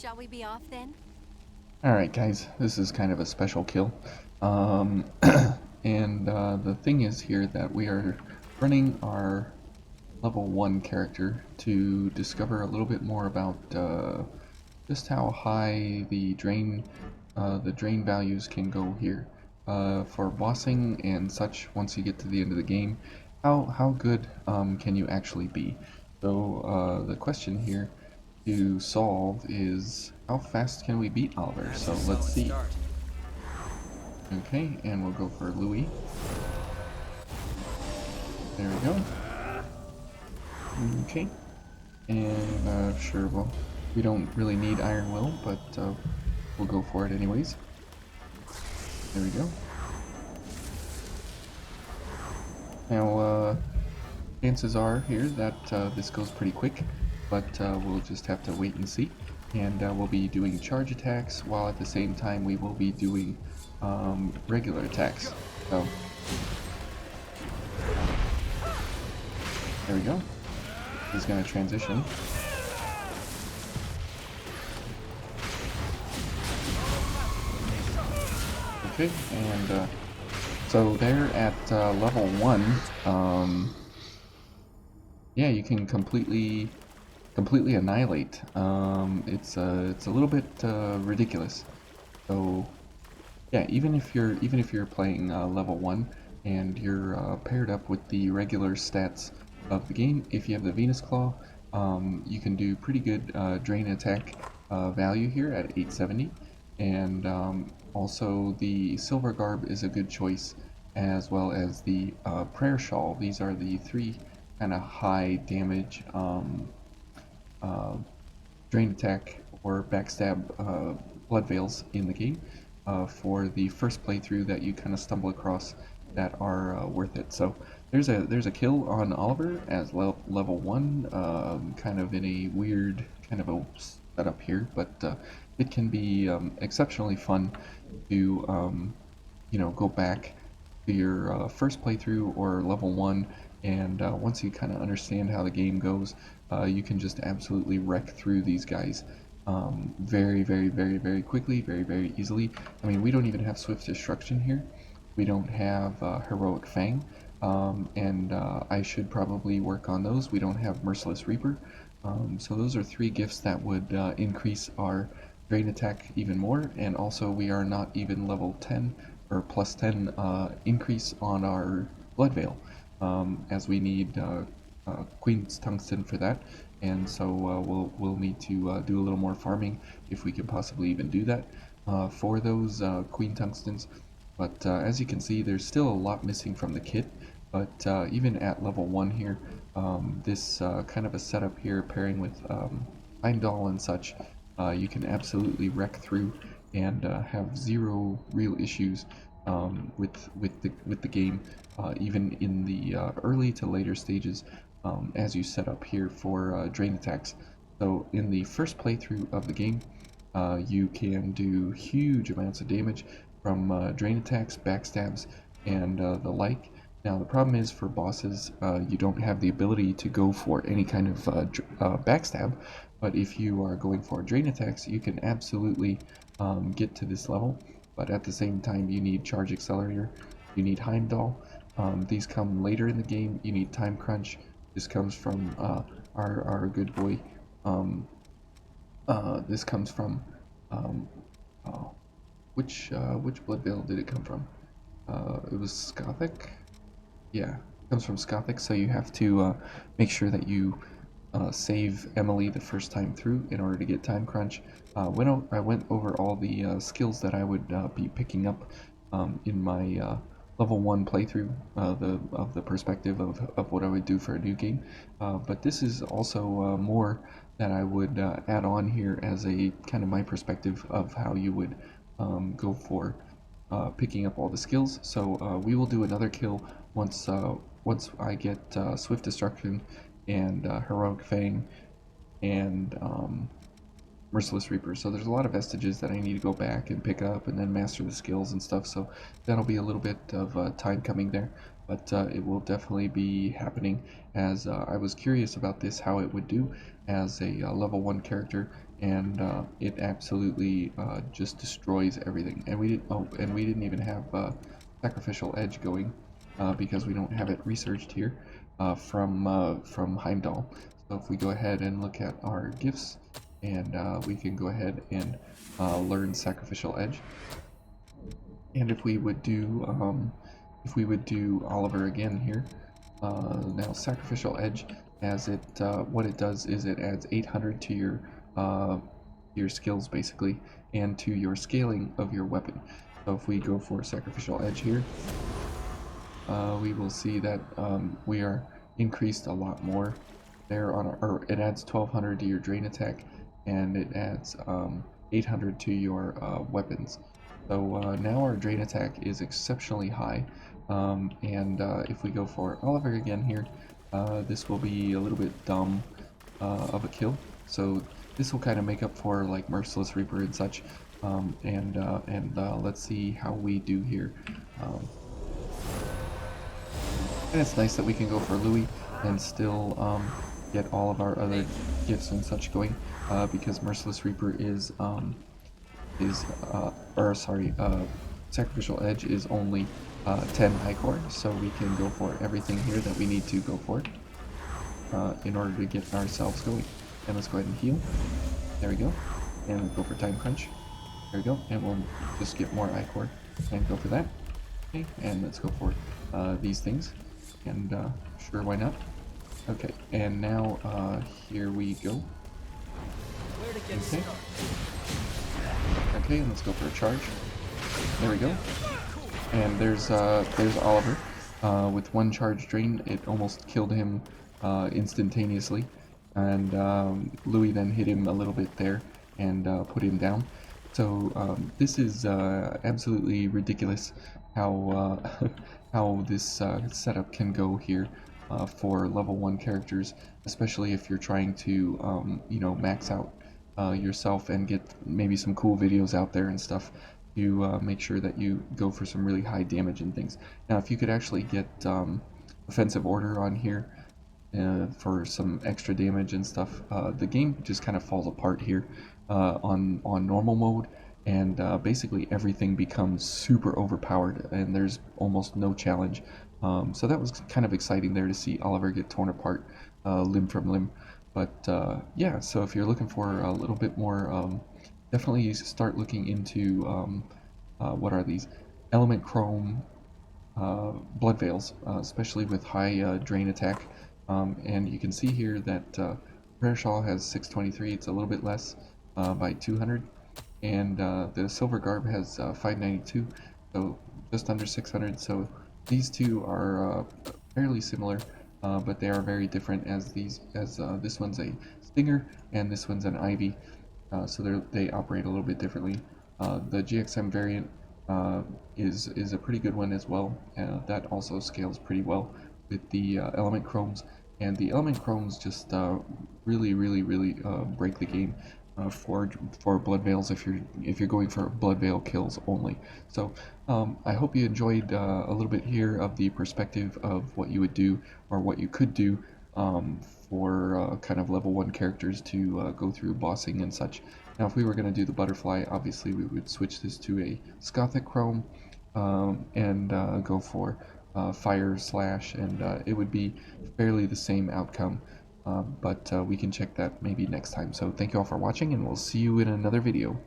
Shall we be off then? Alright guys, this is kind of a special kill. Um, and the thing is here that we are running our level 1 character to discover a little bit more about just how high the drain values can go here. For bossing and such, once you get to the end of the game, how good can you actually be? So the question here to solve is how fast can we beat Oliver? That's So a let's solid see. start. Okay, and we'll go for Louis. There we go. Okay, and sure, well, we don't really need Iron Will, but we'll go for it anyways. There we go. Now, chances are here that this goes pretty quick, but we'll just have to wait and see. And we'll be doing charge attacks, while at the same time we will be doing regular attacks. So, there we go. He's going to transition. Okay, and so there at level 1, yeah, you can completely annihilate. It's a little bit ridiculous. So yeah, even if you're playing level 1 and you're paired up with the regular stats of the game, if you have the Venus Claw, you can do pretty good drain attack value here at 870, and also the Silver Garb is a good choice, as well as the Prayer Shawl. These are the three kind of high damage uh, drain attack or backstab blood veils in the game for the first playthrough that you kind of stumble across that are worth it. So there's a kill on Oliver as level 1, kind of in a weird kind of a setup here, but it can be exceptionally fun to go back to your first playthrough or level 1, and once you kind of understand how the game goes, you can just absolutely wreck through these guys very, very, very, very quickly, very, very easily. I mean, we don't even have Swift Destruction here. We don't have Heroic Fang, and I should probably work on those. We don't have Merciless Reaper. So those are three gifts that would increase our drain attack even more, and also we are not even level 10 or plus 10 increase on our Blood Veil, as we need Queen's Tungsten for that, and so we'll need to do a little more farming if we can possibly even do that for those Queen Tungstens. But as you can see, there's still a lot missing from the kit, but even at level 1 here, this kind of a setup here pairing with Heimdall and such, you can absolutely wreck through and have zero real issues with the game, even in the early to later stages, as you set up here for drain attacks. So in the first playthrough of the game, you can do huge amounts of damage from drain attacks, backstabs, and the like. Now the problem is for bosses, you don't have the ability to go for any kind of backstab, but if you are going for drain attacks, you can absolutely get to this level. But at the same time, you need Charge Accelerator, you need Heimdall. These come later in the game. You need Time Crunch. This comes from our good boy. This comes from um, uh, which Blood Veil did it come from? It was Skothic. Yeah, it comes from Skothic. So you have to make sure that you save Emily the first time through in order to get Time Crunch. I went over all the skills that I would be picking up in my level 1 playthrough, of the perspective of what I would do for a new game. But this is also more that I would add on here as a kind of my perspective of how you would go for picking up all the skills. So we will do another kill once I get Swift Destruction and Heroic Fang and Merciless Reaper. So there's a lot of vestiges that I need to go back and pick up and then master the skills and stuff. So that'll be a little bit of time coming there, but it will definitely be happening, as I was curious about this, how it would do as a level 1 character, and it absolutely just destroys everything. And we didn't. Oh, and we didn't even have Sacrificial Edge going because we don't have it researched here from Heimdall. So if we go ahead and look at our gifts, and we can go ahead and learn Sacrificial Edge. And if we would do Oliver again here, now Sacrificial Edge, as it what it does is it adds 800 to your skills basically, and to your scaling of your weapon. So if we go for Sacrificial Edge here, we will see that we are increased a lot more there on or it adds 1200 to your drain attack, and it adds 800 to your weapons. So now our drain attack is exceptionally high, and if we go for Oliver again here, this will be a little bit dumb of a kill. So this will kind of make up for like Merciless Reaper and such, and let's see how we do here. And it's nice that we can go for Louis and still get all of our other gifts and such going, because Merciless Reaper is Sacrificial Edge is only 10 Ichor, so we can go for everything here that we need to go for in order to get ourselves going. And let's go ahead and heal. There we go. And we'll go for Time Crunch. There we go. And we'll just get more Ichor and go for that. Okay, and let's go for these things. And sure, why not? Okay, and now here we go. Okay. Okay, and let's go for a charge. There we go. And there's Oliver. With one charge drain, it almost killed him instantaneously. And Louis then hit him a little bit there and put him down. So this is absolutely ridiculous how how this setup can go here for level 1 characters, especially if you're trying to you know, max out yourself and get maybe some cool videos out there and stuff. You make sure that you go for some really high damage and things. Now, if you could actually get offensive order on here for some extra damage and stuff, the game just kind of falls apart here on normal mode, and basically everything becomes super overpowered and there's almost no challenge. So that was kind of exciting there to see Oliver get torn apart limb from limb. But yeah, so if you're looking for a little bit more, definitely start looking into what are these? Element Chrome Blood Veils, especially with high drain attack. And you can see here that Prayer Shawl has 623, it's a little bit less by 200. And the Silver Garb has 592, so just under 600. So these two are fairly similar, but they are very different, as this one's a Stinger and this one's an Ivy, so they operate a little bit differently. The GXM variant is a pretty good one as well. That also scales pretty well with the Element Chromes, and the Element Chromes just really break the game for Blood Veils if you're going for Blood Veil kills only. So I hope you enjoyed a little bit here of the perspective of what you would do, or what you could do for kind of level 1 characters to go through bossing and such. Now, if we were going to do the butterfly, obviously we would switch this to a Scothic Chrome and go for Fire Slash, and it would be fairly the same outcome. But we can check that maybe next time. So thank you all for watching, and we'll see you in another video.